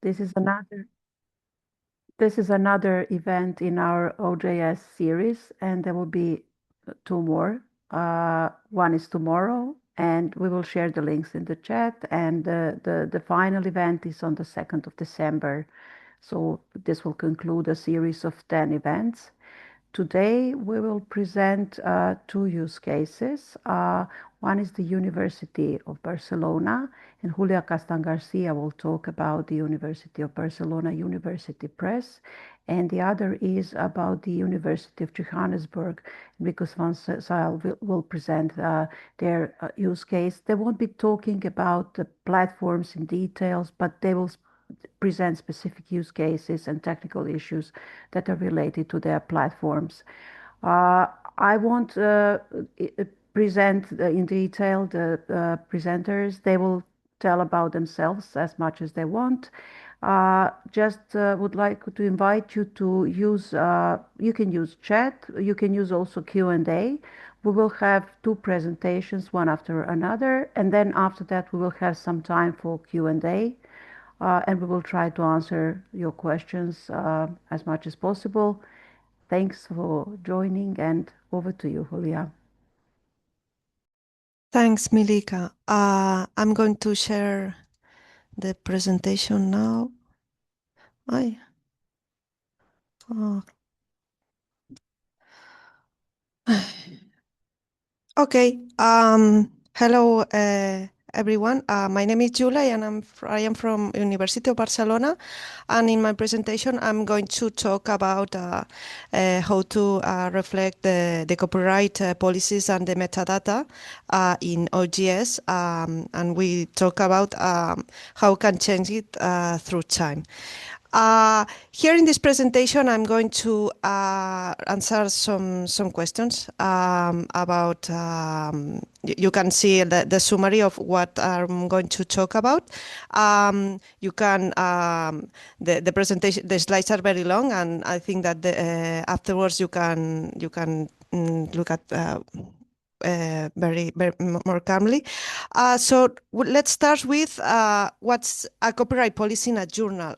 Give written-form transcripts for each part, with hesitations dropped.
This is another event in our OJS series, and there will be two more. One is tomorrow, and we will share the links in the chat. And the final event is on the 2nd of December. So this will conclude a series of 10 events. Today, we will present two use cases. One is the University of Barcelona, and Julia Castan Garcia will talk about the University of Barcelona University Press. And the other is about the University of Johannesburg, because Van Zijl will present their use case. They won't be talking about the platforms in details, but they will present specific use cases and technical issues that are related to their platforms. I won't present in detail the presenters. They will tell about themselves as much as they want. Just would like to invite you to use, you can use chat, you can use also Q&A. We will have two presentations, one after another, and then after that we will have some time for Q&A. And we will try to answer your questions as much as possible. Thanks for joining, and over to you, Julia. Thanks, Milika. I'm going to share the presentation now. Okay. Hello, everyone. My name is Julia, and I am from University of Barcelona. And in my presentation, I'm going to talk about how to reflect the copyright policies and the metadata in OJS. And we talk about how can change it through time. Here in this presentation, I'm going to answer some questions about. You can see the summary of what I'm going to talk about. You can the presentation. The slides are very long, and I think that afterwards you can look at. Very more calmly. So let's start with what's a copyright policy in a journal.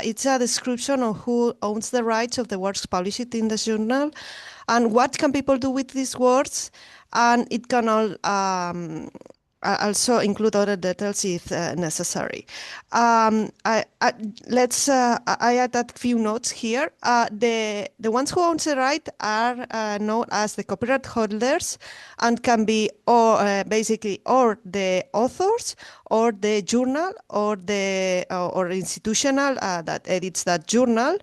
It's a description of who owns the rights of the works published in the journal, and what can people do with these works, and it can all also include other details if necessary. I add a few notes here. The ones who own the right are known as the copyright holders, and can be basically or the authors, or the journal, or the or institutional that edits that journal.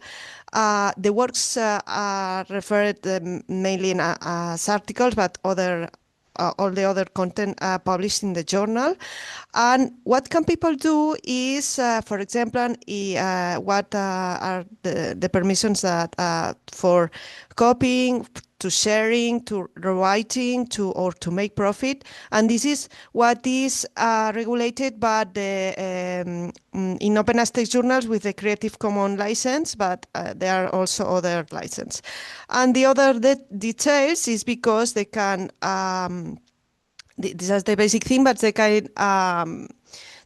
The works are referred mainly as articles, but all the other content published in the journal. And what can people do is, for example, what are the permissions that for copying, to sharing, to rewriting, or to make profit. And this is what is regulated by the in open access journals with the Creative Commons license, but there are also other licenses. And the other details is because they can. This is the basic thing, but they can.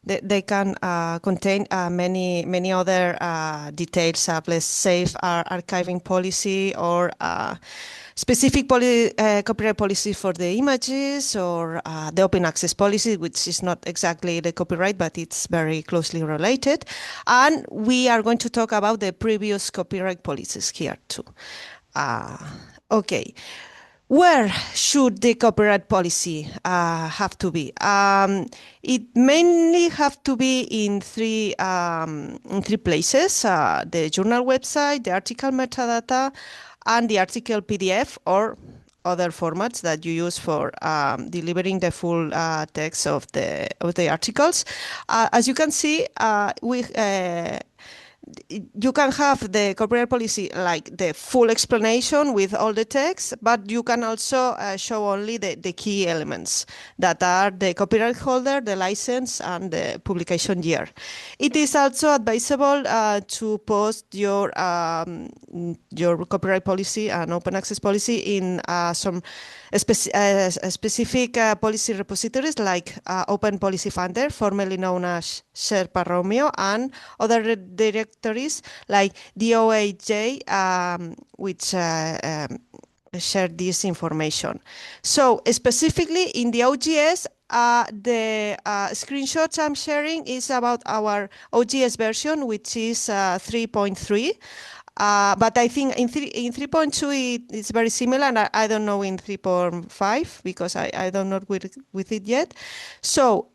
They can contain many other details, let's say archiving policy, or specific copyright policy for the images, or the open access policy, which is not exactly the copyright, but it's very closely related. And we are going to talk about the previous copyright policies here too. Okay. Where should the copyright policy have to be? It mainly have to be in three places: the journal website, the article metadata, and the article PDF, or other formats that you use for delivering the full text of the articles. As you can see, you can have the copyright policy like the full explanation with all the text, but you can also show only the key elements that are the copyright holder, the license, and the publication year. It is also advisable to post your copyright policy and open access policy in some specific policy repositories like Open Policy Finder, formerly known as Sherpa Romeo, and other directories like DOAJ, which share this information. So specifically in the OJS, the screenshots I'm sharing is about our OJS version, which is 3.3. But I think in 3.2 it's very similar, and I don't know in 3.5 because I don't know with it yet. So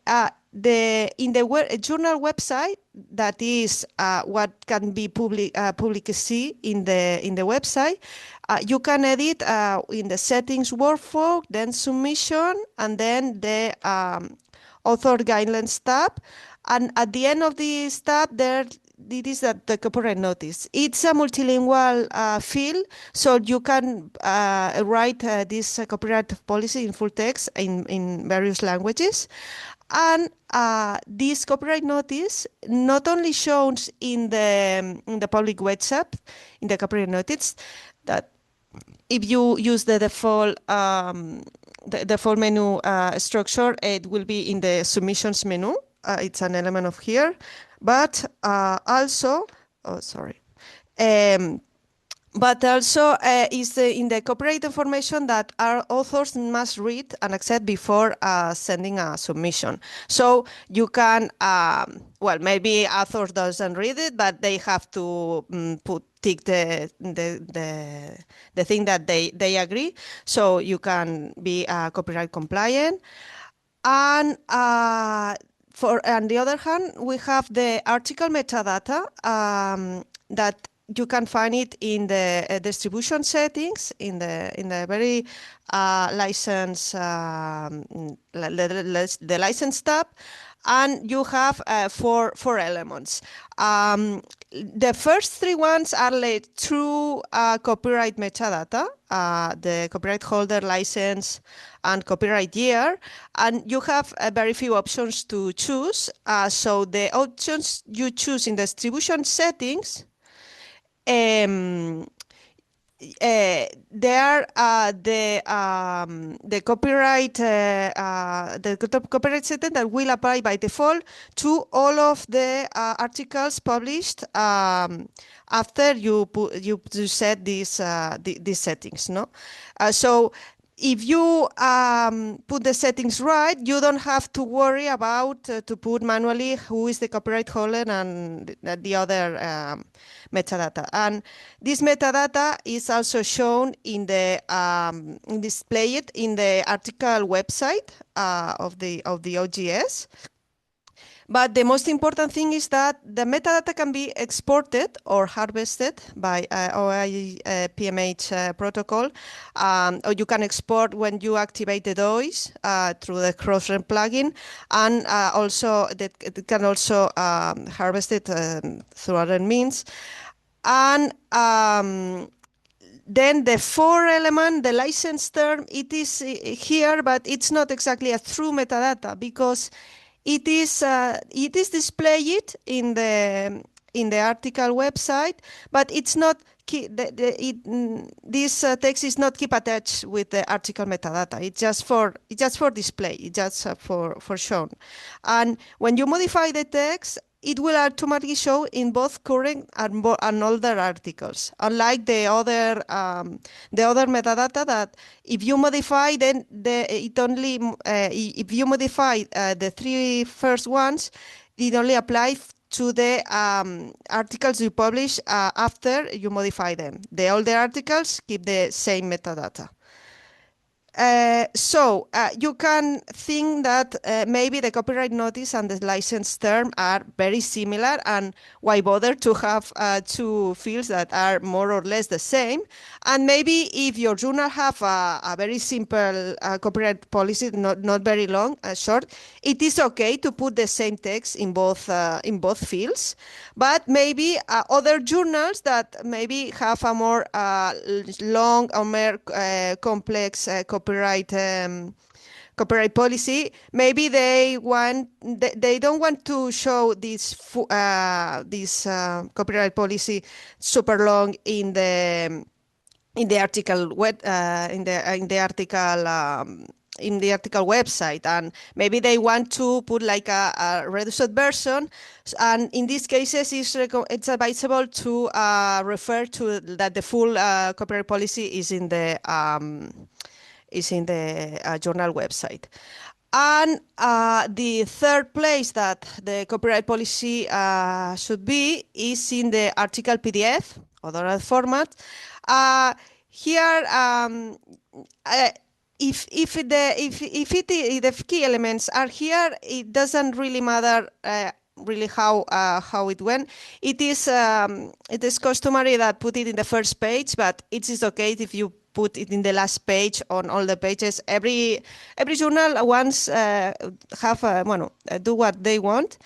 in the journal website, that is what can be publicly see in the website. You can edit in the settings workflow, then submission, and then the author guidelines tab. And at the end of this tab, there it is that the copyright notice. It's a multilingual field, so you can write this copyright policy in full text in various languages. And this copyright notice not only shows in the public website, in the copyright notice, that if you use the default menu structure, it will be in the submissions menu. It's an element of here, but also, but also is in the copyright information that our authors must read and accept before sending a submission. So you can, well, maybe author doesn't read it, but they have to tick the thing that they agree. So you can be copyright compliant. And on the other hand, we have the article metadata that you can find it in the distribution settings, in the very license, the license tab, and you have four elements. The first three ones are like true copyright metadata, the copyright holder, license, and copyright year, and you have very few options to choose. So the options you choose in the distribution settings, there are the copyright setting that will apply by default to all of the articles published after you set these settings. No, so if you put the settings right, you don't have to worry about to put manually who is the copyright holder and the other metadata. And this metadata is also shown in the displayed in the article website of the OJS. But the most important thing is that the metadata can be exported or harvested by OIPMH protocol, or you can export when you activate the DOIs through the Crossref plugin, and also it can also harvest it through other means. And then the fourth element, the license term, it is here, but it's not exactly a true metadata because it is displayed in the article website, but it's not this text is not keep attached with the article metadata. It's just for display. It's just for shown. And when you modify the text, it will automatically show in both current and older articles. Unlike the other metadata that if you modify, then if you modify the three first ones, it only applies to the articles you publish after you modify them. The older articles keep the same metadata. You can think that maybe the copyright notice and the license term are very similar, and why bother to have two fields that are more or less the same? And maybe if your journal have a very simple copyright policy, not very long, short, it is okay to put the same text in both fields. But maybe other journals that maybe have a more long or more complex copyright policy, maybe they don't want to show this copyright policy super long in the article in the article website, and maybe they want to put like a reduced version. And in these cases, it's advisable to refer to that the full copyright policy is in the journal website. And the third place that the copyright policy should be is in the article PDF, other format. Here, if the key elements are here, it doesn't really matter really how it went. It is customary that put it in the first page, but it is okay if you put it in the last page on all the pages. Every journal wants do what they want,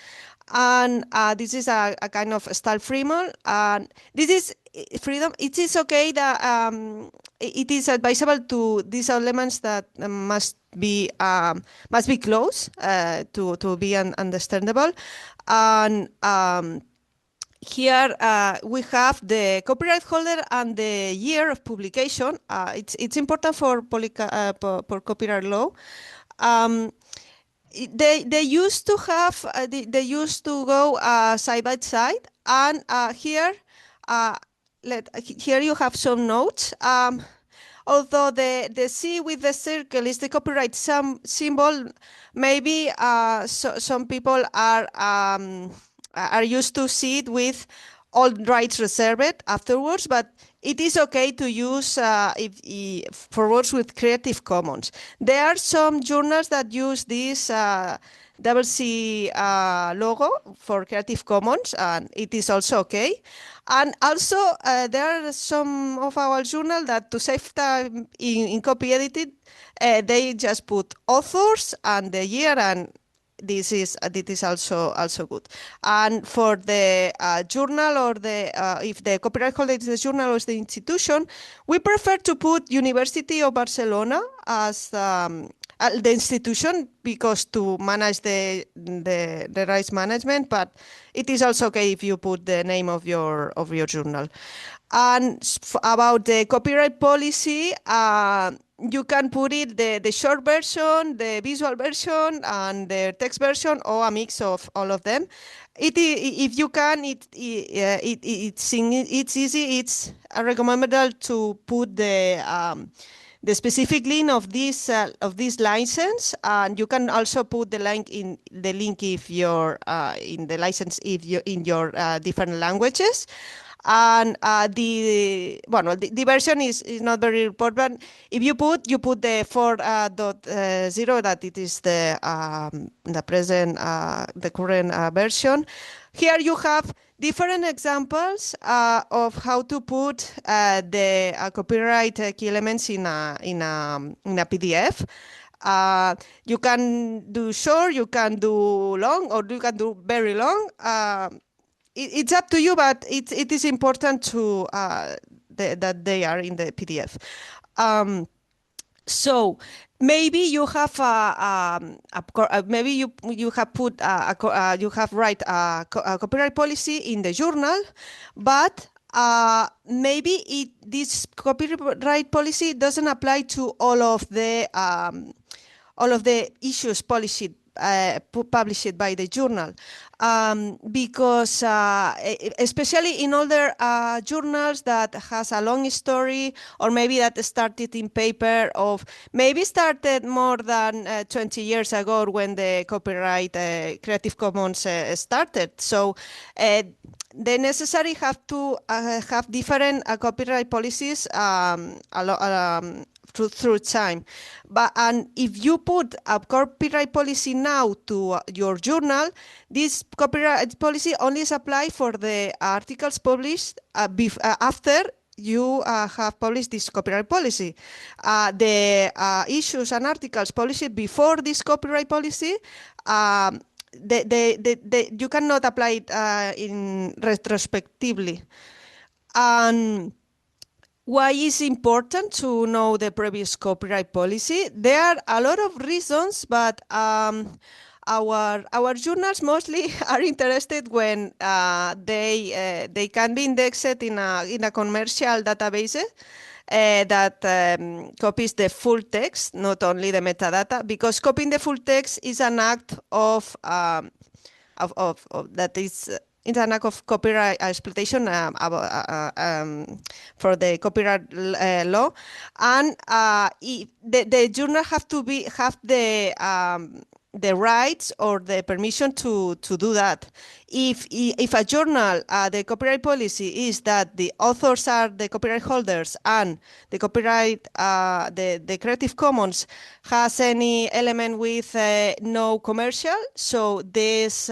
and this is a kind of style freedom, and this is freedom. It is okay that it is advisable to these elements that must be close to be understandable, and here we have the copyright holder and the year of publication. It's important for copyright law. They used to have they used to go side by side, and here here you have some notes. Although the C with the circle is the copyright symbol, maybe some people are used to see it with all rights reserved afterwards, but it is okay to use for works with Creative Commons. There are some journals that use this double C logo for Creative Commons, and it is also okay. And also, there are some of our journals that, to save time in copy edited, they just put authors and the year, and this is also good. And for the journal, or the if the copyright holder is the journal or is the institution, we prefer to put University of Barcelona as the institution, because to manage the rights management, but it is also okay if you put the name of your journal. And about the copyright policy, you can put it the short version, the visual version, and the text version, or a mix of all of them. If you can, it's easy. It's recommendable to put the specific link of this license, and you can also put the link if you're in the license if you in your different languages. And the version is not very important. If you put the 4.0, that it is the present the current version. Here you have different examples of how to put the copyright key elements in a PDF. You can do short, you can do long, or you can do very long. It's up to you, but it is important to that they are in the PDF. So maybe you have maybe you have put you have write a copyright policy in the journal, but maybe this copyright policy doesn't apply to all of the issues published by the journal, because especially in older journals that has a long story, or maybe that started in paper, of maybe started more than 20 years ago when the copyright Creative Commons started. So they necessarily have to have different copyright policies through time. And if you put a copyright policy now to your journal, this copyright policy only is applied for the articles published after you have published this copyright policy. The issues and articles published before this copyright policy, you cannot apply it in retrospectively. And why is important to know the previous copyright policy? There are a lot of reasons, but our journals mostly are interested when they can be indexed in a commercial database that copies the full text, not only the metadata, because copying the full text is an act of that is. It's an act of copyright exploitation for the copyright law, and the journal have the rights or the permission to do that. If a journal, the copyright policy is that the authors are the copyright holders and the copyright, the Creative Commons has any element with no commercial, so these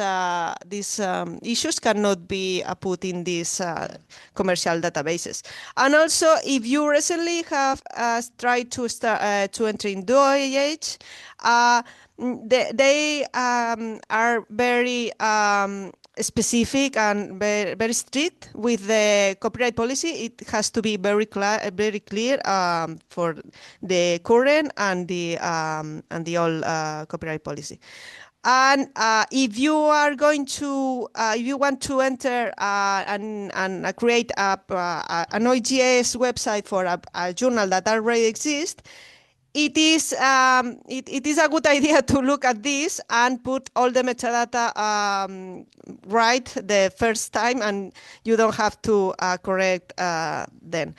issues cannot be put in these commercial databases. And also, if you recently have tried to start to enter into OJS, they are very specific and very strict with the copyright policy. It has to be very clear for the current and the old copyright policy. And if you are going to, if you want to enter and create an OJS website for a journal that already exists, it is a good idea to look at this and put all the metadata right the first time, and you don't have to correct then.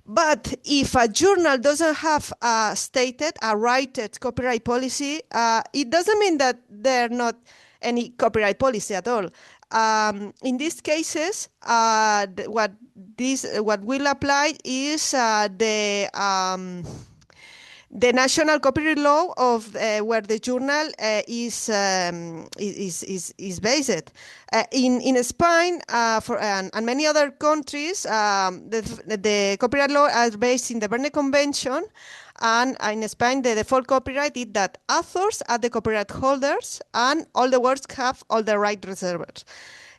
But if a journal doesn't have stated a righted copyright policy, it doesn't mean that there not any copyright policy at all. In these cases, what will apply is the national copyright law of where the journal is based. In Spain, and many other countries, the copyright law are based in the Berne Convention. And in Spain, the default copyright is that authors are the copyright holders and all the works have all the right reservers.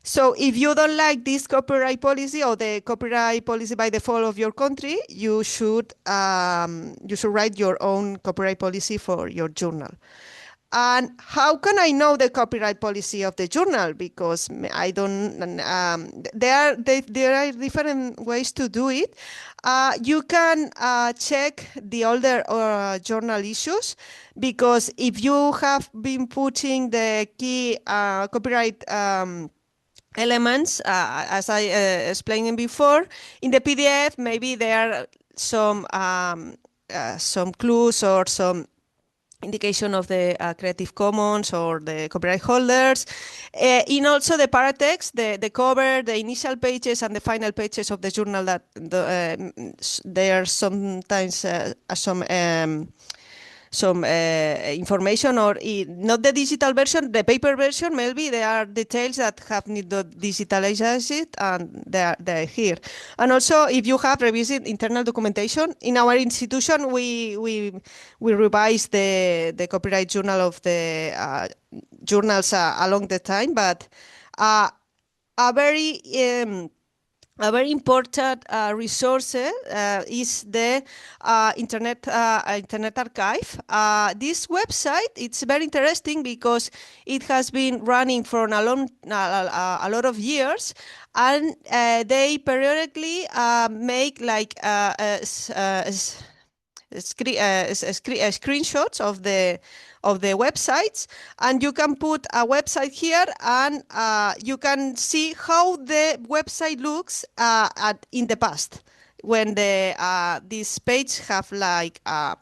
So if you don't like this copyright policy or the copyright policy by default of your country, you should write your own copyright policy for your journal. And how can I know the copyright policy of the journal? Because I don't. There are different ways to do it. You can check the older journal issues, because if you have been putting the key copyright elements, as I explained before, in the PDF, maybe there are some clues or some indication of the Creative Commons or the copyright holders. In also the paratext, the cover, the initial pages and the final pages of the journal, that there are sometimes some information, or not the digital version, the paper version, maybe there are details that have need to digitalize it, and they're here. And also, if you have reviewed internal documentation, in our institution, we revise the copyright journal of the journals along the time, but a very important resource is the Internet Archive. This website, it's very interesting because it has been running for a lot of years, and they periodically make like screenshots of the websites, and you can put a website here, and you can see how the website looks in the past, when this page have like a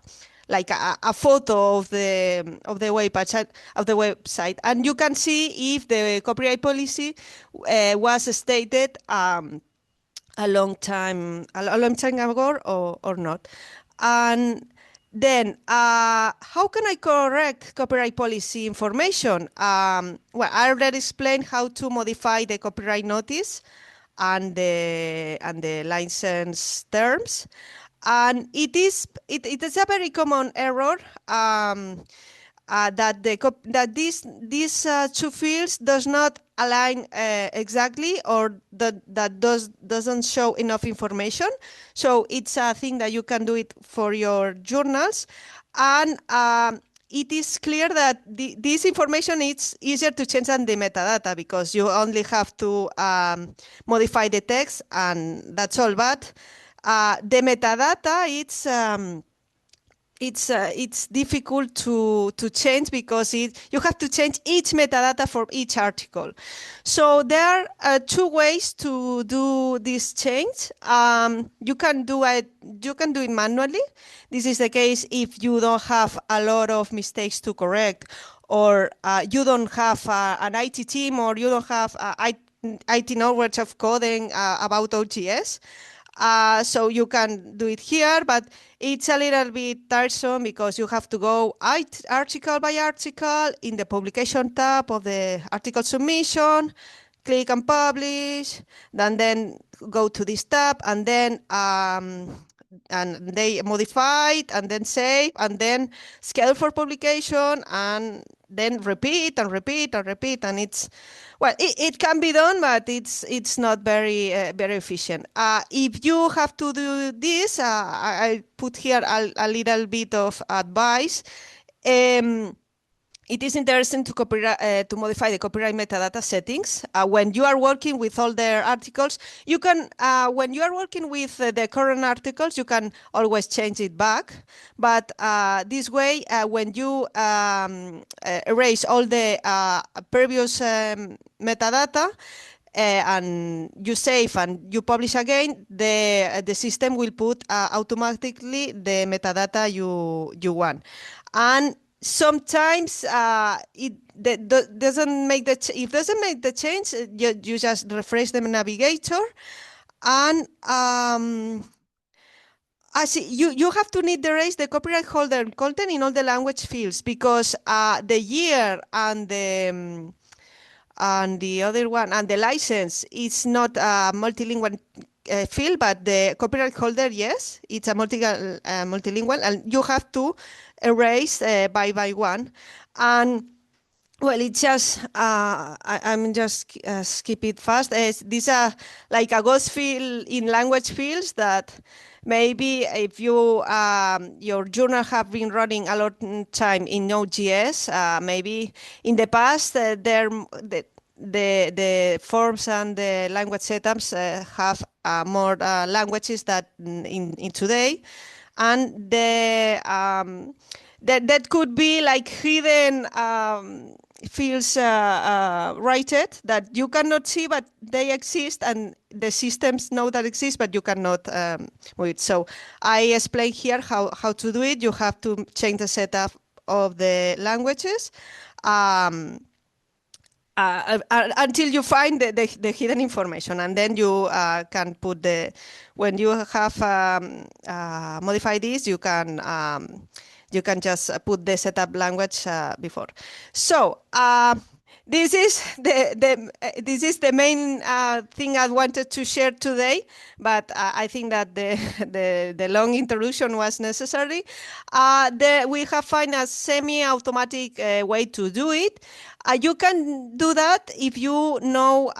photo of the website, and you can see if the copyright policy was stated a long time ago or not. And then, how can I correct copyright policy information? Well, I already explained how to modify the copyright notice and the license terms. And it is a very common error, that these two fields does not align exactly, or that doesn't show enough information. So it's a thing that you can do it for your journals, and it is clear that this information is easier to change than the metadata, because you only have to modify the text and that's all. But the metadata, it's difficult to change, because you have to change each metadata for each article. So there are two ways to do this change. You can do it manually. This is the case if you don't have a lot of mistakes to correct, or you don't have an IT team, or you don't have IT knowledge of coding about OJS. So you can do it here, but it's a little bit tiresome, because you have to go article by article in the publication tab of the article submission, click and publish, then go to this tab, and then and they modify it, and then save, and then schedule for publication, and then repeat and repeat and repeat. And it can be done, but it's not very efficient. If you have to do this, I put here a little bit of advice. It is interesting to modify the copyright metadata settings when you are working with older articles. You can, when you are working with the current articles, you can always change it back. But this way, when you erase all the previous metadata, and you save and you publish again, the system will put automatically the metadata you want. And sometimes doesn't make if doesn't make the change, you just refresh the navigator, and I see you have to need to erase the copyright holder content in all the language fields, because the year and the other one, and the license, is not a multilingual field, but the copyright holder, yes, it's a multilingual, and you have to erase by one. And well, it's just I'm just skip it fast. These are like a ghost field in language fields that maybe if you your journal have been running a lot of time in Node.js, maybe in the past the forms and the language setups have more languages that in today, and that could be like hidden fields rated that you cannot see, but they exist, and the systems know that exist, but you cannot move it. So I explain here how to do it. You have to change the setup of the languages until you find the hidden information, and then you can put when you have modified this, you can just put the setup language before. So this is the main thing I wanted to share today, but I think that the long introduction was necessary. We have found a semi-automatic way to do it. You can do that if you know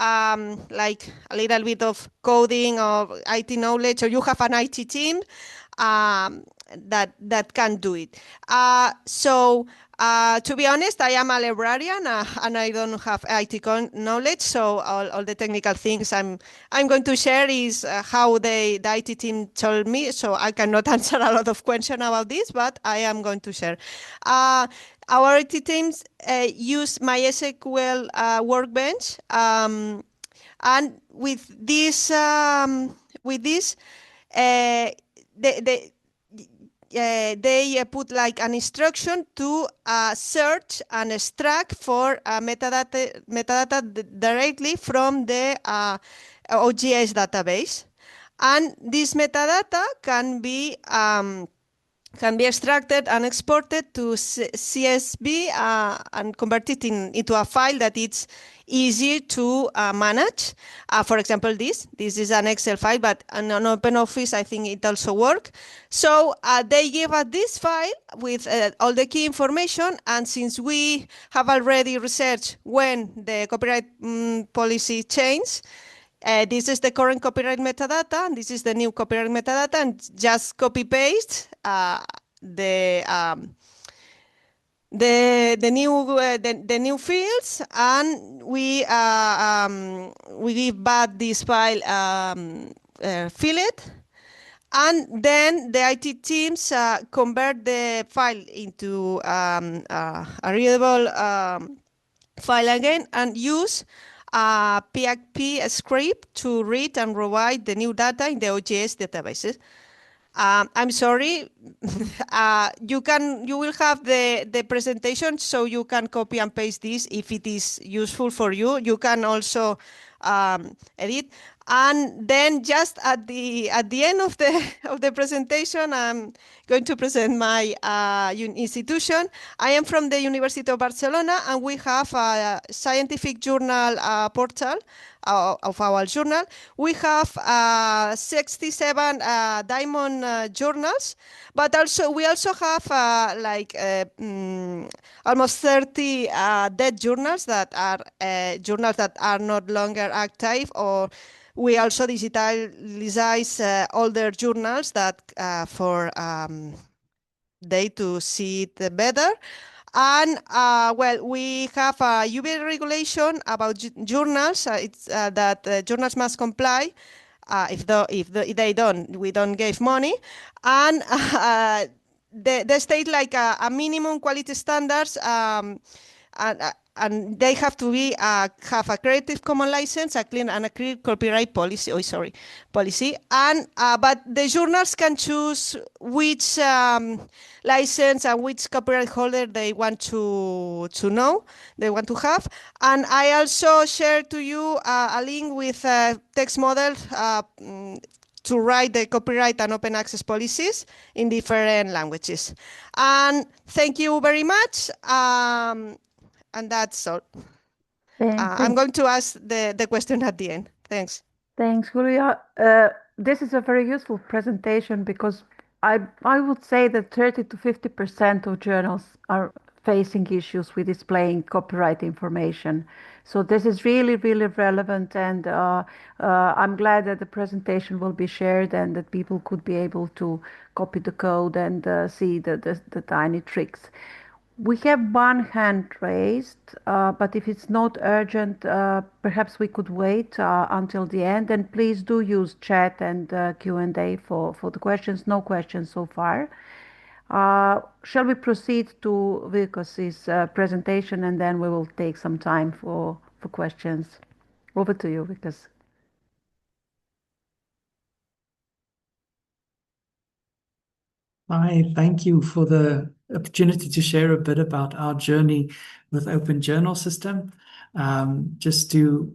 like a little bit of coding or IT knowledge, or you have an IT team that can do it. To be honest, I am a librarian and I don't have IT knowledge, so all the technical things I'm going to share is how the IT team told me. So I cannot answer a lot of questions about this, but I am going to share. Our IT teams use MySQL Workbench, and with this, they put like an instruction to search and extract for metadata directly from the OJS database. And this metadata can be can be extracted and exported to CSV and converted into a file that it's easy to manage. For example, this is an Excel file, but on OpenOffice, I think it also works. So they give us this file with all the key information, and since we have already researched when the copyright policy changed, this is the current copyright metadata, and this is the new copyright metadata, and just copy paste the the new fields, and we give back this file fill it, and then the IT teams convert the file into a readable file again, and use a PHP script to read and provide the new data in the OJS databases. I'm sorry, you will have the presentation, so you can copy and paste this if it is useful for you. You can also edit. And then just at the end of the presentation, I'm going to present my institution. I am from the University of Barcelona, and we have a scientific journal portal of our journal. We have 67 diamond journals, but we also have almost 30 dead journals that are not longer active, or we also digitalize older journals that for they to see it better. And well, we have a UB regulation about journals. It's that journals must comply. If they don't, we don't give money. And they state like a minimum quality standards. And they have to be have a Creative Commons license, a clean and a clear copyright policy. Oh, sorry, policy. And but the journals can choose which license and which copyright holder they want to know, they want to have. And I also share to you a link with text model to write the copyright and open access policies in different languages. And thank you very much. And that's all. I'm going to ask the question at the end. Thanks. Thanks, Julia. This is a very useful presentation because I would say that 30 to 50% of journals are facing issues with displaying copyright information. So this is really, really relevant, and I'm glad that the presentation will be shared and that people could be able to copy the code and see the tiny tricks. We have one hand raised, but if it's not urgent, perhaps we could wait until the end. And please do use chat and Q&A for the questions. No questions so far. Shall we proceed to Vilkos's presentation, and then we will take some time for questions. Over to you, Vilkos. Hi, thank you for the opportunity to share a bit about our journey with Open Journal System. Just to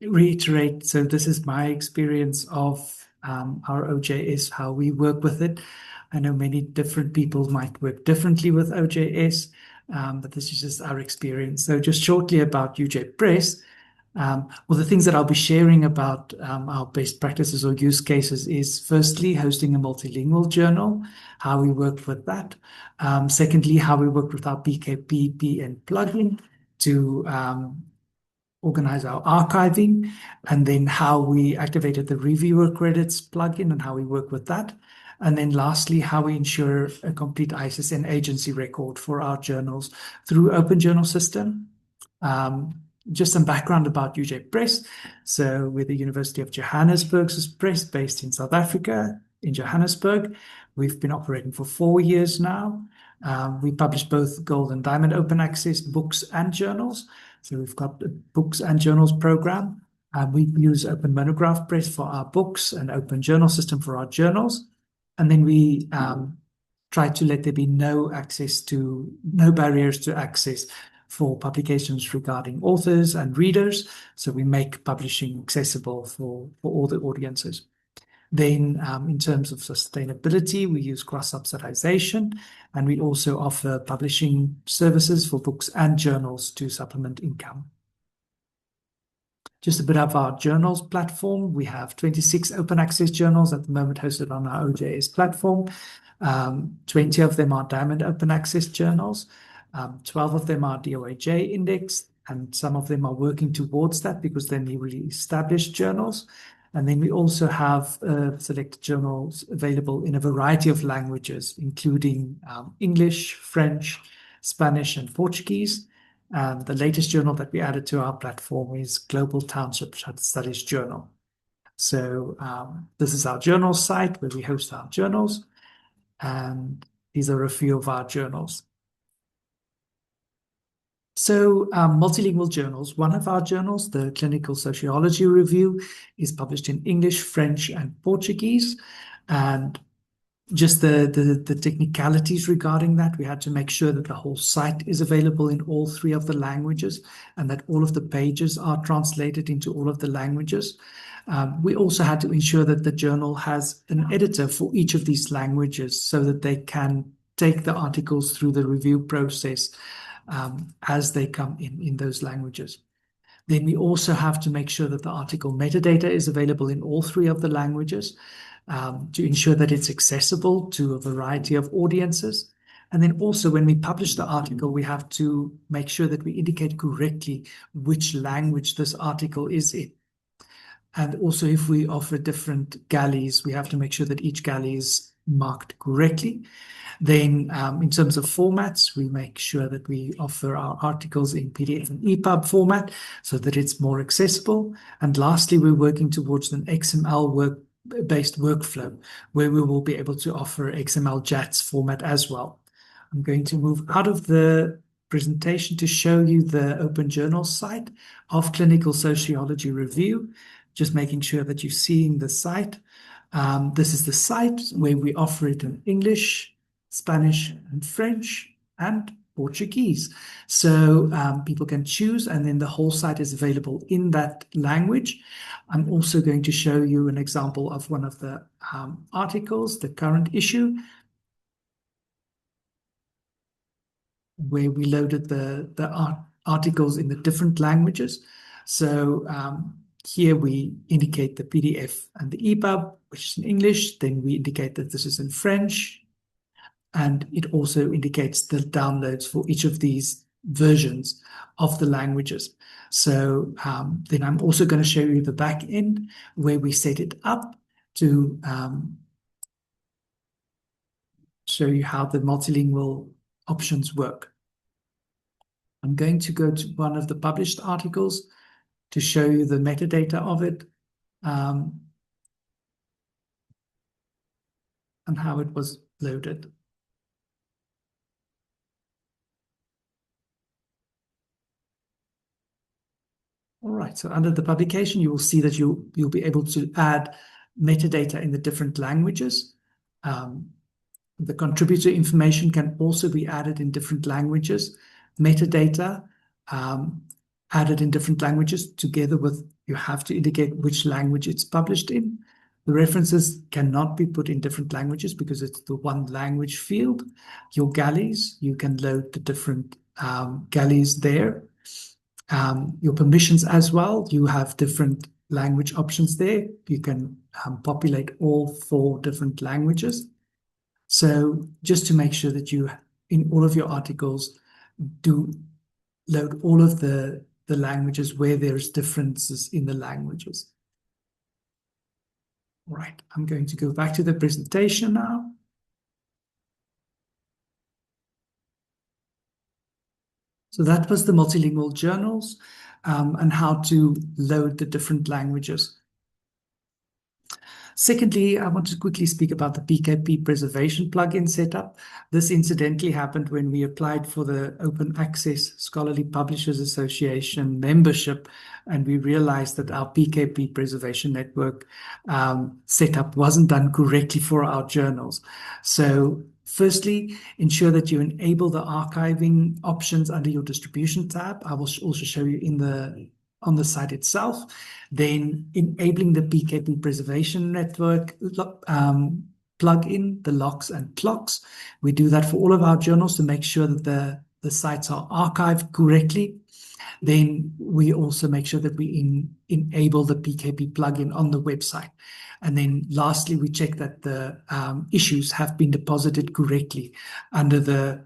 reiterate, so this is my experience of our OJS, how we work with it. I know many different people might work differently with OJS, but this is just our experience. So just shortly about UJ Press. Well, the things that I'll be sharing about our best practices or use cases is firstly, hosting a multilingual journal, how we worked with that. Secondly, how we worked with our BKPPN plugin to organize our archiving, and then how we activated the reviewer credits plugin and how we work with that. And then lastly, how we ensure a complete ISSN agency record for our journals through Open Journal System. Just some background about UJ Press. So we're the University of Johannesburg's press based in South Africa, in Johannesburg. We've been operating for 4 years now. We publish both gold and diamond open access books and journals. So we've got a books and journals program. We use Open Monograph Press for our books and Open Journal System for our journals. And then we try to let there be no barriers to access for publications regarding authors and readers. So we make publishing accessible for all the audiences. Then in terms of sustainability, we use cross-subsidization, and we also offer publishing services for books and journals to supplement income. Just a bit of our journals platform. We have 26 open access journals at the moment hosted on our OJS platform. 20 of them are Diamond Open Access journals. 12 of them are DOAJ indexed, and some of them are working towards that because they're newly established journals. And then we also have selected journals available in a variety of languages, including English, French, Spanish, and Portuguese. The latest journal that we added to our platform is Global Township Studies Journal. So this is our journal site where we host our journals. And these are a few of our journals. So multilingual journals, one of our journals, the Clinical Sociology Review, is published in English, French, and Portuguese. And just the technicalities regarding that, we had to make sure that the whole site is available in all 3 of the languages and that all of the pages are translated into all of the languages. We also had to ensure that the journal has an editor for each of these languages so that they can take the articles through the review process as they come in those languages. Then we also have to make sure that the article metadata is available in all 3 of the languages to ensure that it's accessible to a variety of audiences. And then also when we publish the article, we have to make sure that we indicate correctly which language this article is in. And also if we offer different galleys, we have to make sure that each galley is marked correctly. Then in terms of formats, we make sure that we offer our articles in PDF and EPUB format so that it's more accessible. And lastly, we're working towards an XML-based workflow where we will be able to offer XML JATS format as well. I'm going to move out of the presentation to show you the Open Journal site of Clinical Sociology Review, just making sure that you're seeing the site. This is the site where we offer it in English, Spanish, and French, and Portuguese. So people can choose, and then the whole site is available in that language. I'm also going to show you an example of one of the articles, the current issue, where we loaded the articles in the different languages. So here we indicate the PDF and the EPUB, which is in English. Then we indicate that this is in French. And it also indicates the downloads for each of these versions of the languages. So then I'm also going to show you the back end where we set it up to show you how the multilingual options work. I'm going to go to one of the published articles to show you the metadata of it and how it was loaded. All right, so under the publication, you will see that you'll be able to add metadata in the different languages. The contributor information can also be added in different languages. Metadata added in different languages together with, you have to indicate which language it's published in. The references cannot be put in different languages because it's the one language field. Your galleys, you can load the different galleys there. Your permissions as well, you have different language options there. You can populate all 4 different languages. So just to make sure that you, in all of your articles, do load all of the languages where there's differences in the languages. All right, I'm going to go back to the presentation now. So that was the multilingual journals and how to load the different languages. Secondly, I want to quickly speak about the PKP preservation plugin setup. This incidentally happened when we applied for the Open Access Scholarly Publishers Association membership, and we realized that our PKP preservation network setup wasn't done correctly for our journals. So firstly, ensure that you enable the archiving options under your distribution tab. I will also show you in the on the site itself. Then enabling the PKP preservation network plugin, the locks and clocks. We do that for all of our journals to make sure that the sites are archived correctly. Then we also make sure that we enable the PKP plugin on the website. And then lastly, we check that the issues have been deposited correctly under the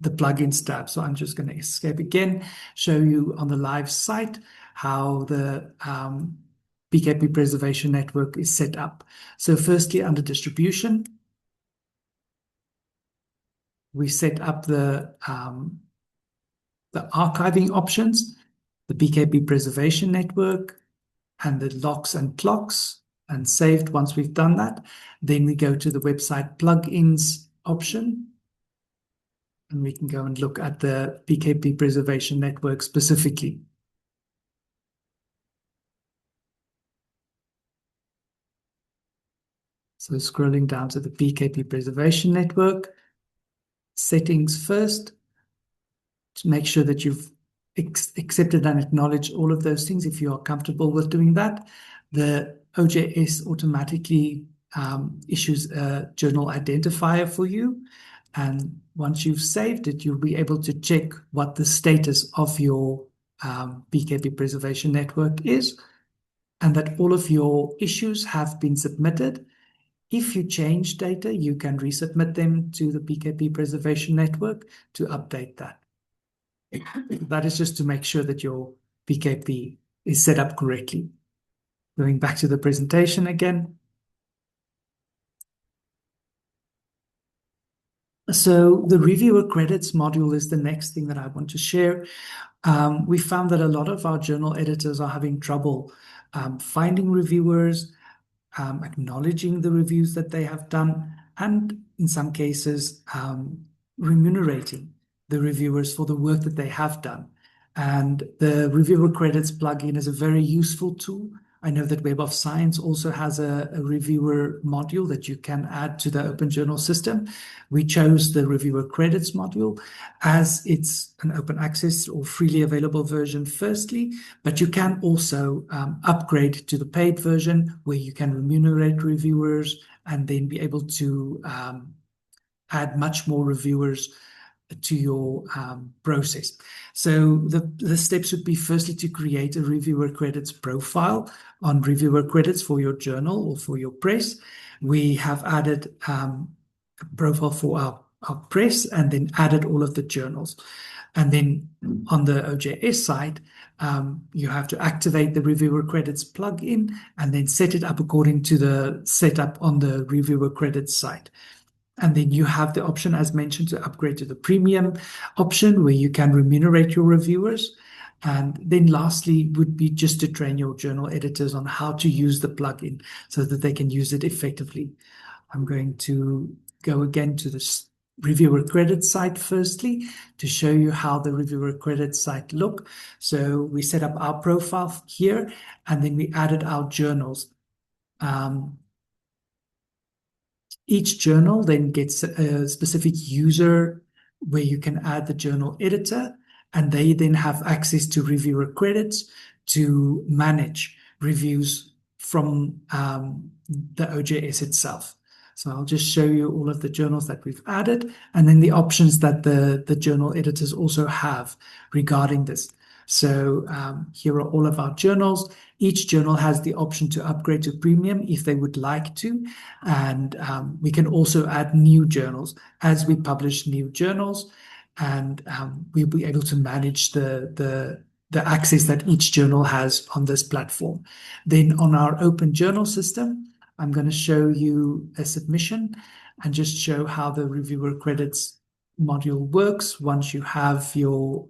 plugins tab. So I'm just going to escape again, show you on the live site how the PKP preservation network is set up. So firstly, under distribution, we set up the archiving options, the PKP preservation network, and the locks and clocks, and saved once we've done that. Then we go to the website plugins option, and we can go and look at the PKP preservation network specifically. So scrolling down to the PKP preservation network, settings first, to make sure that you've accepted and acknowledged all of those things. If you are comfortable with doing that, the OJS automatically issues a journal identifier for you. And once you've saved it, you'll be able to check what the status of your PKP preservation network is, and that all of your issues have been submitted. If you change data, you can resubmit them to the PKP preservation network to update that. That is just to make sure that your PKP is set up correctly. Going back to the presentation again. So the reviewer credits module is the next thing that I want to share. We found that a lot of our journal editors are having trouble finding reviewers, acknowledging the reviews that they have done, and in some cases, remunerating the reviewers for the work that they have done. And the reviewer credits plugin is a very useful tool. I know that Web of Science also has a reviewer module that you can add to the Open Journal system. We chose the reviewer credits module as it's an open access or freely available version firstly, but you can also upgrade to the paid version where you can remunerate reviewers and then be able to add much more reviewers to your process. So the steps would be firstly to create a reviewer credits profile on reviewer credits for your journal or for your press. We have added a profile for our press and then added all of the journals. And then on the OJS side, you have to activate the reviewer credits plugin and then set it up according to the setup on the reviewer credits site. And then you have the option, as mentioned, to upgrade to the premium option where you can remunerate your reviewers. And then lastly would be just to train your journal editors on how to use the plugin so that they can use it effectively. I'm going to go again to this reviewer credits site firstly to show you how the reviewer credits site look. So we set up our profile here and then we added our journals. Each journal then gets a specific user where you can add the journal editor, and they then have access to reviewer credits to manage reviews from the OJS itself. So I'll just show you all of the journals that we've added and then the options that the journal editors also have regarding this. So here are all of our journals. Each journal has the option to upgrade to premium if they would like to. And we can also add new journals as we publish new journals. And we'll be able to manage the access that each journal has on this platform. Then on our open journal system, I'm going to show you a submission and just show how the reviewer credits module works once you have your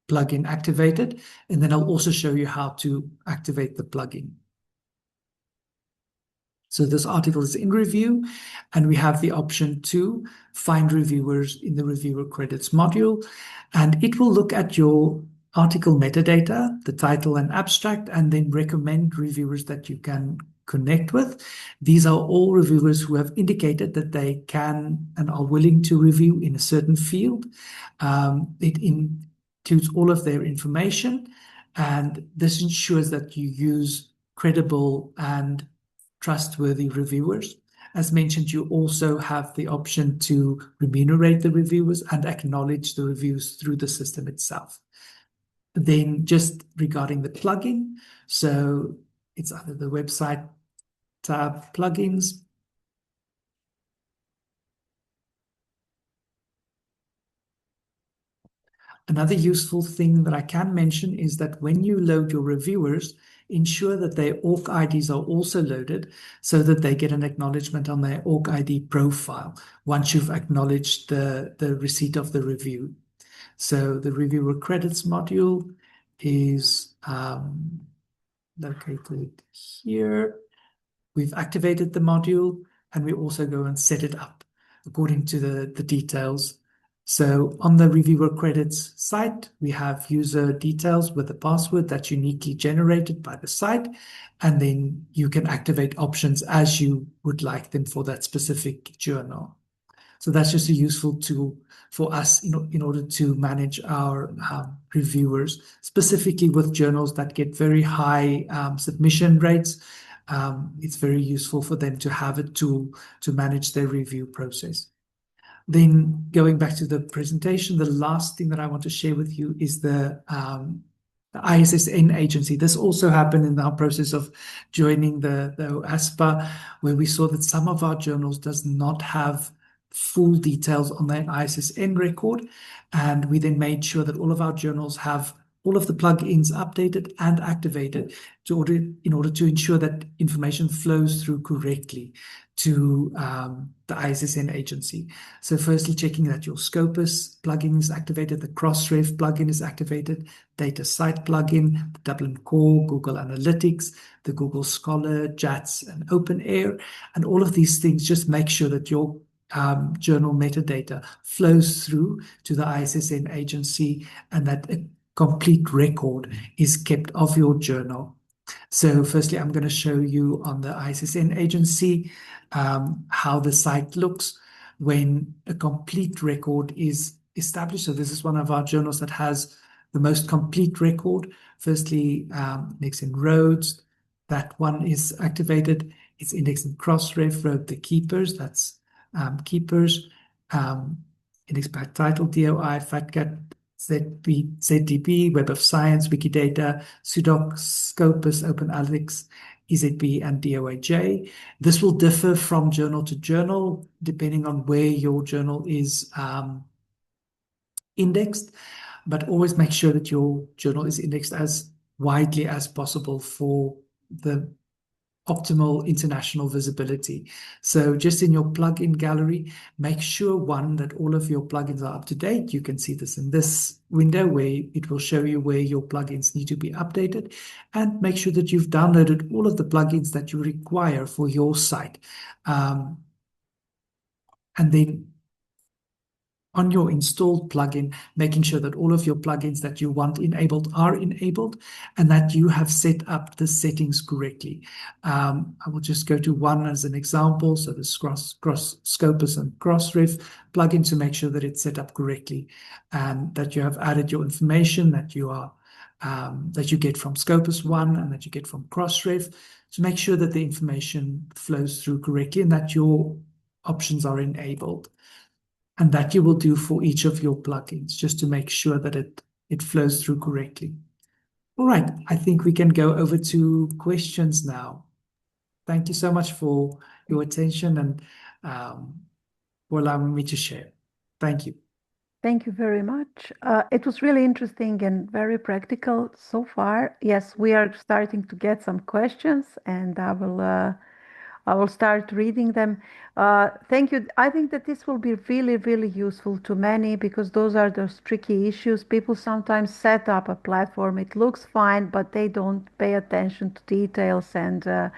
plugin activated, and then I'll also show you how to activate the plugin. So this article is in review, and we have the option to find reviewers in the reviewer credits module, and it will look at your article metadata, the title and abstract, and then recommend reviewers that you can connect with. These are all reviewers who have indicated that they can and are willing to review in a certain field. It includes all of their information, and this ensures that you use credible and trustworthy reviewers. As mentioned, you also have the option to remunerate the reviewers and acknowledge the reviews through the system itself. Then just regarding the plugin, so it's under the website tab plugins. Another useful thing that I can mention is that when you load your reviewers, ensure that their ORC IDs are also loaded so that they get an acknowledgement on their ORC ID profile once you've acknowledged the receipt of the review. So the reviewer credits module is located here. We've activated the module, and we also go and set it up according to the details. So on the reviewer credits site, we have user details with a password that's uniquely generated by the site, and then you can activate options as you would like them for that specific journal. So that's just a useful tool for us in order to manage our reviewers, specifically with journals that get very high submission rates. It's very useful for them to have a tool to manage their review process. Then going back to the presentation, the last thing that I want to share with you is the ISSN agency. This also happened in our process of joining the OASPA, where we saw that some of our journals does not have full details on their ISSN record. And we then made sure that all of our journals have all of the plugins updated and activated in order to ensure that information flows through correctly to the ISSN agency. So firstly, checking that your Scopus plugin is activated, the Crossref plugin is activated, Data Site plugin, the Dublin Core, Google Analytics, the Google Scholar, JATS, and OpenAir. And all of these things, just make sure that your journal metadata flows through to the ISSN agency and that a complete record is kept of your journal. So firstly, I'm going to show you on the ISSN agency how the site looks when a complete record is established. So this is one of our journals that has the most complete record. Firstly, next in Rhodes, that one is activated. It's indexed in Crossref, wrote the keepers, that's keepers, indexed by title, DOI, FATCAT, ZDB, Web of Science, Wikidata, Sudoc, Scopus, OpenAlytics, EZB, and DOAJ. This will differ from journal to journal, depending on where your journal is indexed, but always make sure that your journal is indexed as widely as possible for the optimal international visibility. So just in your plugin gallery, make sure, one, that all of your plugins are up to date. You can see this in this window where it will show you where your plugins need to be updated, and make sure that you've downloaded all of the plugins that you require for your site. And then on your installed plugin, making sure that all of your plugins that you want enabled are enabled and that you have set up the settings correctly. I will just go to one as an example. So this Scopus and Crossref plugin, to make sure that it's set up correctly and that you have added your information that you are that you get from Scopus 1 and that you get from Crossref, to make sure that the information flows through correctly and that your options are enabled. And that you will do for each of your plugins, just to make sure that it flows through correctly. All right, I think we can go over to questions now. Thank you so much for your attention and for allowing me to share. Thank you. Thank you very much. It was really interesting and very practical so far. Yes, we are starting to get some questions, and I will start reading them. Thank you. I think that this will be really, really useful to many, because those are those tricky issues. People sometimes set up a platform, it looks fine, but they don't pay attention to details, and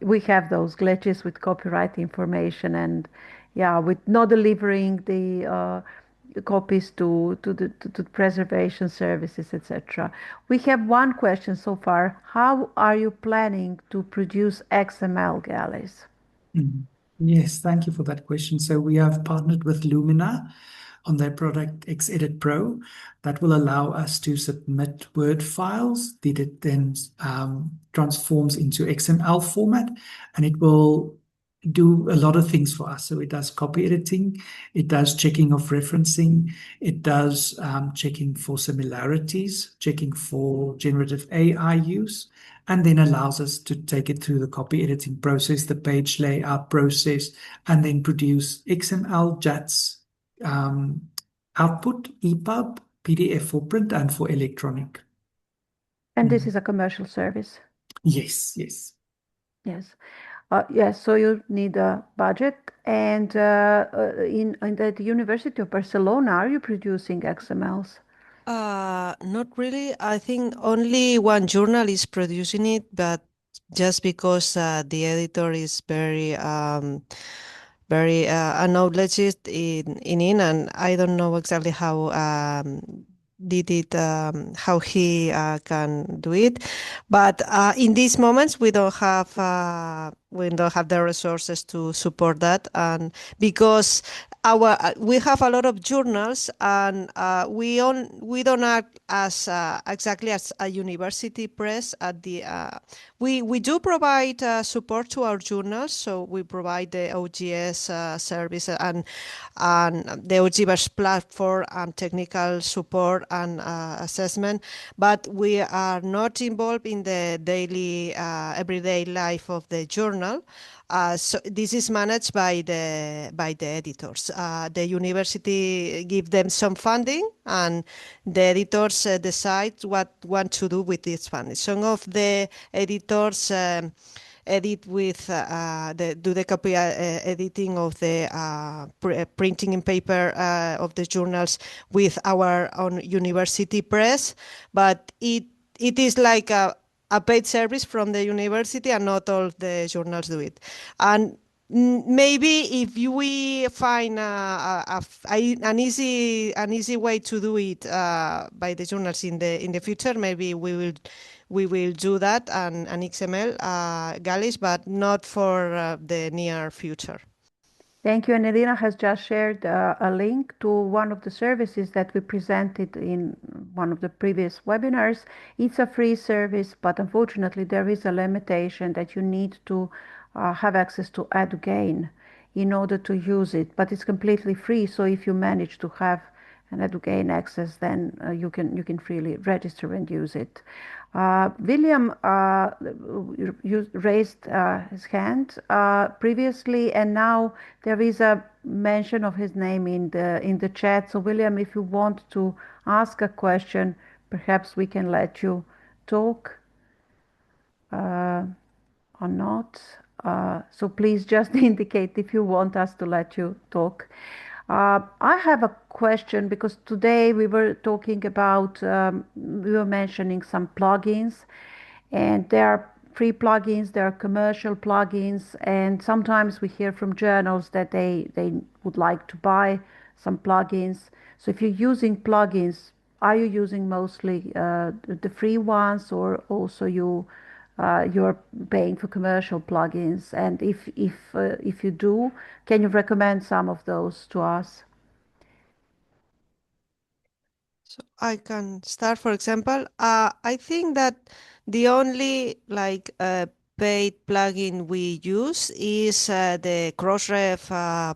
we have those glitches with copyright information, and yeah, with not delivering the copies to the preservation services, etc. We have one question so far. How are you planning to produce XML galleys? Mm. Yes, thank you for that question. So we have partnered with Lumina on their product XEdit Pro that will allow us to submit Word files that it then transforms into XML format, and it will do a lot of things for us. So it does copy editing, it does checking of referencing, it does checking for similarities, checking for generative AI use, and then allows us to take it through the copy editing process, the page layout process, and then produce XML JATS output, EPUB, PDF for print and for electronic. And this is a commercial service. Yes, yes. Yes. Yes, so you need a budget. And in the University of Barcelona, are you producing XMLs? Not really. I think only one journal is producing it, but just because the editor is very unknowledgeable in it, and I don't know exactly how did it how he can do it. But in these moments, we don't have the resources to support that, and because we have a lot of journals, and we don't act as exactly as a university press at the we do provide support to our journals, so we provide the OJS service and the OJS platform and technical support and assessment, but we are not involved in the daily everyday life of the journal. So this is managed by the editors. The university give them some funding, and the editors decide what want to do with this funding. Some of the editors edit with do the copy editing of the printing in paper of the journals with our own university press, but it is like a paid service from the university, and not all the journals do it. And maybe if we find an easy way to do it by the journals in the future, maybe we will do that and XML galleys, but not for the near future. Thank you. And Elena has just shared a link to one of the services that we presented in one of the previous webinars. It's a free service, but unfortunately there is a limitation that you need to have access to EduGain in order to use it, but it's completely free. So if you manage to have an EduGain access, then you can freely register and use it. William you raised his hand previously, and now there is a mention of his name in the chat. So William, if you want to ask a question, perhaps we can let you talk or not. So please just indicate if you want us to let you talk. I have a question because today we were talking about, we were mentioning some plugins, and there are free plugins, there are commercial plugins, and sometimes we hear from journals that they would like to buy some plugins. So if you're using plugins, are you using mostly the free ones, or also you're paying for commercial plugins? And if you do, can you recommend some of those to us? So I can start, for example. I think that the only paid plugin we use is the Crossref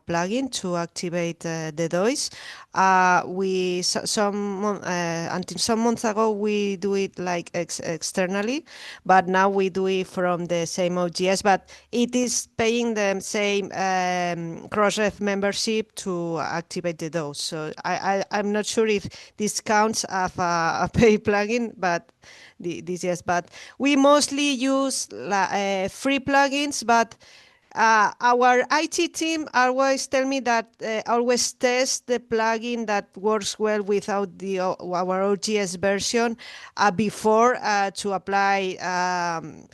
plugin to activate the DOIs. Until some months ago we do it like externally, but now we do it from the same OJS. But it is paying the same Crossref membership to activate the DOIs. So I'm not sure if this counts as a paid plugin, but this yes. But we mostly use free plugins, but our IT team always tell me that always test the plugin that works well without our OGS version before to apply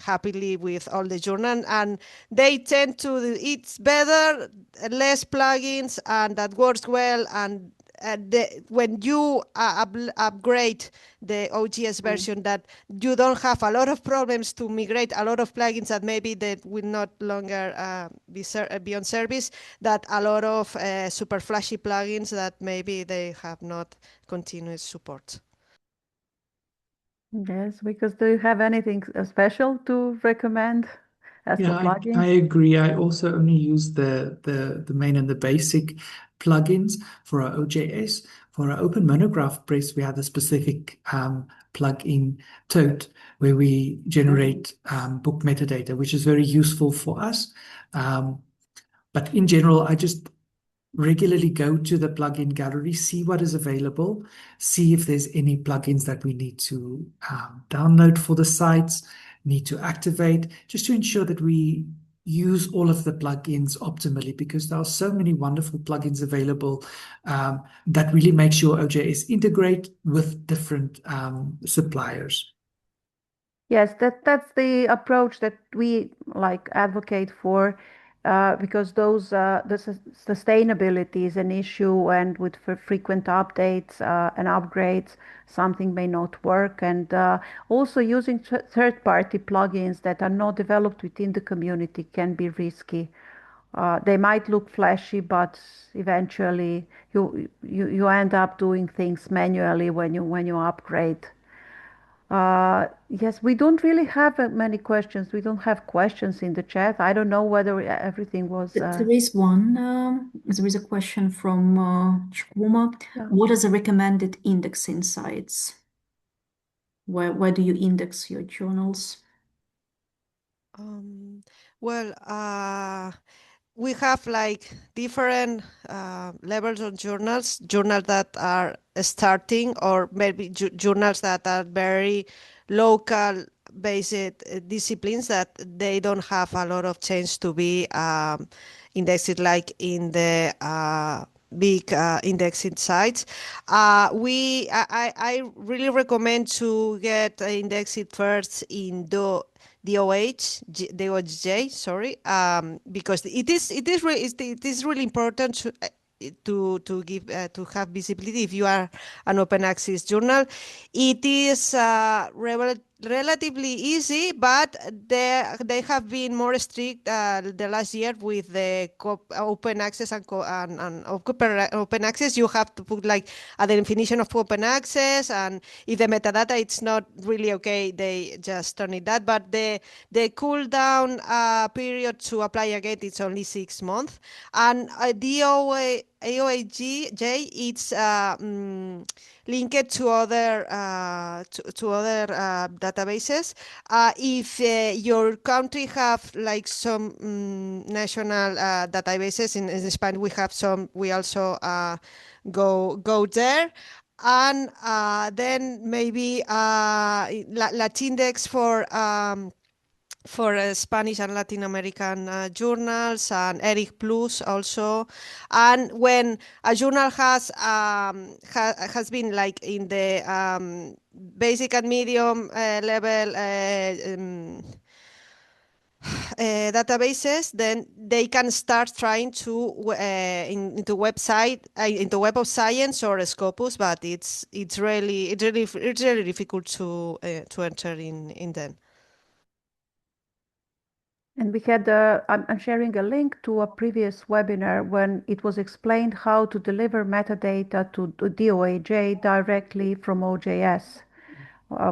happily with all the journal, and they tend to it's better less plugins and that works well, and when you upgrade the OJS version, that you don't have a lot of problems to migrate a lot of plugins that maybe that will not longer be on service, that a lot of super flashy plugins that maybe they have not continuous support. Yes, because do you have anything special to recommend as for Yeah, I plugins? agree. I also only use the main and the basic plugins for our OJS. For our Open Monograph Press, we have a specific plugin Tote where we generate book metadata, which is very useful for us. But in general, I just regularly go to the plugin gallery, see what is available, see if there's any plugins that we need to download for the sites, need to activate, just to ensure that we use all of the plugins optimally, because there are so many wonderful plugins available that really makes your OJS integrate with different suppliers. Yes, that's the approach that we like advocate for, because sustainability is an issue, and with frequent updates and upgrades, something may not work, and also using third-party plugins that are not developed within the community can be risky. They might look flashy, but eventually you end up doing things manually when you upgrade. Yes, we don't really have many questions. We don't have questions in the chat. I don't know whether everything was. There is one. There is a question from Chukuma. Yeah. What are the recommended indexing sites? Where do you index your journals? Well, we have like different levels of journals that are starting, or maybe journals that are very local based disciplines that they don't have a lot of chance to be indexed like in the big indexing sites. I really recommend to get indexed first in DOJ, sorry, because it is really important to give to have visibility. If you are an open access journal, it is relatively easy, but they have been more strict the last year with the open access and open access. You have to put like a definition of open access, and if the metadata it's not really okay, they just turn it that. But the cool down period to apply again, it's only 6 months, and AOAJ, it's linked to other databases. If your country have like some national databases in Spain, we have some. We also go there. And then maybe Latindex for Spanish and Latin American journals, and Eric Plus also. And when a journal has been like in the basic and medium level databases, then they can start trying to into Web of Science or Scopus, but it's really difficult to enter in them. And we had, I'm sharing a link to a previous webinar when it was explained how to deliver metadata to DOAJ directly from OJS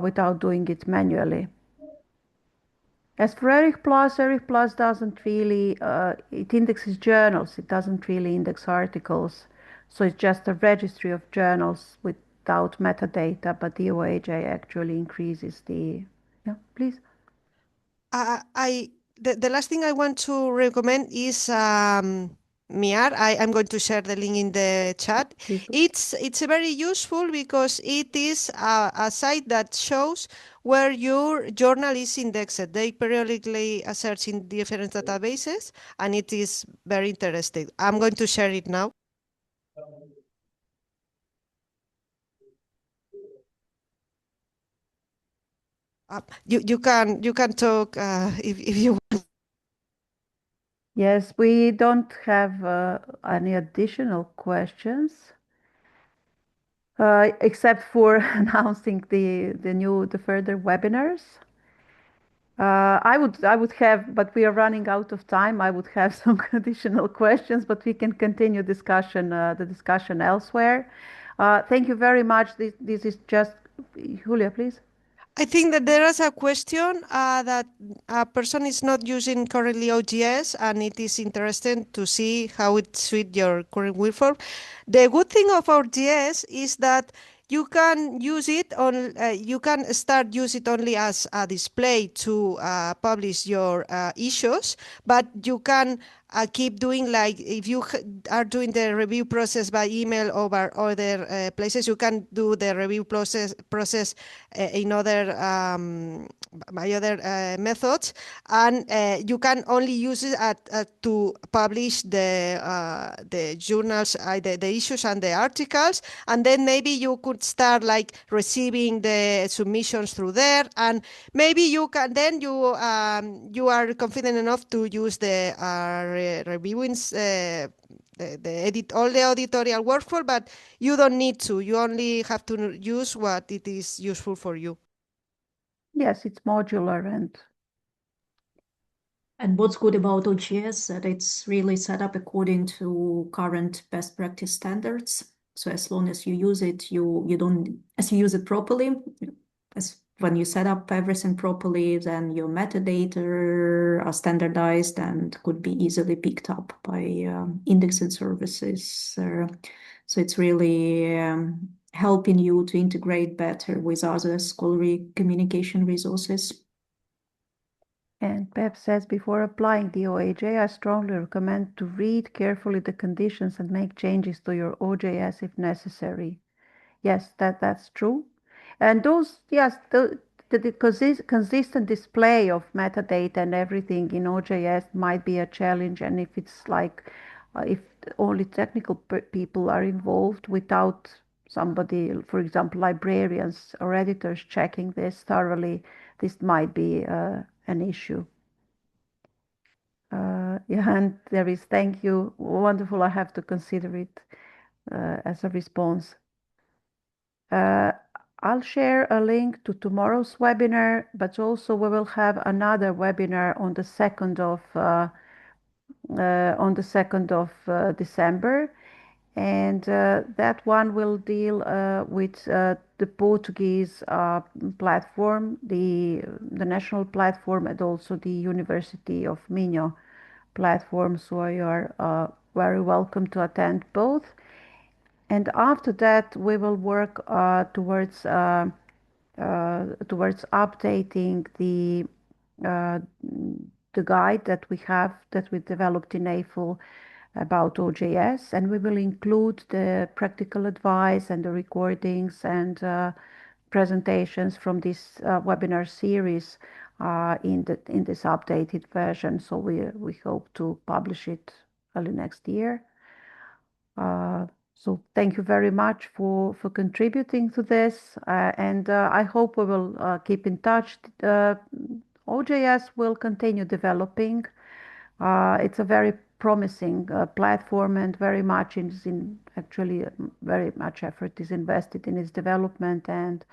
without doing it manually. As for Eric Plus doesn't really, it indexes journals, it doesn't really index articles. So it's just a registry of journals without metadata, but DOAJ actually increases the, yeah, please. The last thing I want to recommend is Miar. I'm going to share the link in the chat. Please do. It's very useful because it is a site that shows where your journal is indexed. They periodically search in different databases, and it is very interesting. I'm going to share it now. You can talk if you want. Yes, we don't have any additional questions. except for announcing the further webinars. I would have, but we are running out of time. I would have some additional questions, but we can continue the discussion elsewhere. Thank you very much. This is just Julia, please. I think that there is a question that a person is not using currently OJS and it is interesting to see how it suits your current waveform. The good thing of OJS is that you can use it on, you can start use it only as a display to publish your issues, but you can keep doing, like if you are doing the review process by email over other places, you can do the review process in other by other methods, and you can only use it to publish the journals, the issues and the articles, and then maybe you could start like receiving the submissions through there, and maybe you can then you are confident enough to use the reviewing the edit all the editorial workflow, but you don't need to. You only have to use what it is useful for you. Yes, it's modular And what's good about OGS that it's really set up according to current best practice standards. So as long as you use it, you don't, as you use it properly, as when you set up everything properly, then your metadata are standardized and could be easily picked up by indexing services. So it's really helping you to integrate better with other scholarly communication resources. And Pep says, before applying the OAJ, I strongly recommend to read carefully the conditions and make changes to your OJS if necessary. Yes, that's true. And those, yes, the consistent display of metadata and everything in OJS might be a challenge. And if it's like, if only technical people are involved without somebody, for example, librarians or editors checking this thoroughly, this might be an issue. Yeah, and there is, thank you. Wonderful. I have to consider it as a response. I'll share a link to tomorrow's webinar, but also we will have another webinar on the 2nd of December, and that one will deal with the Portuguese platform, the national platform, and also the University of Minho platform. So you are very welcome to attend both. And after that, we will work towards updating uh, the guide that we developed in AFL about OJS, and we will include the practical advice and the recordings and presentations from this webinar series in this updated version. So we hope to publish it early next year. So thank you very much for contributing to this, and I hope we will keep in touch. OJS will continue developing. It's a very promising platform, and very much actually very much effort is invested in its development. And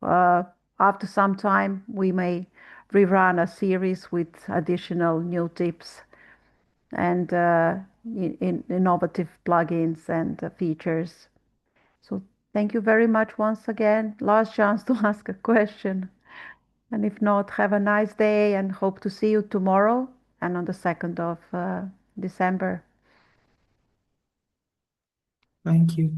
after some time, we may rerun a series with additional new tips and innovative plugins and features. So thank you very much once again. Last chance to ask a question. And if not, have a nice day and hope to see you tomorrow and on the 2nd of December. Thank you.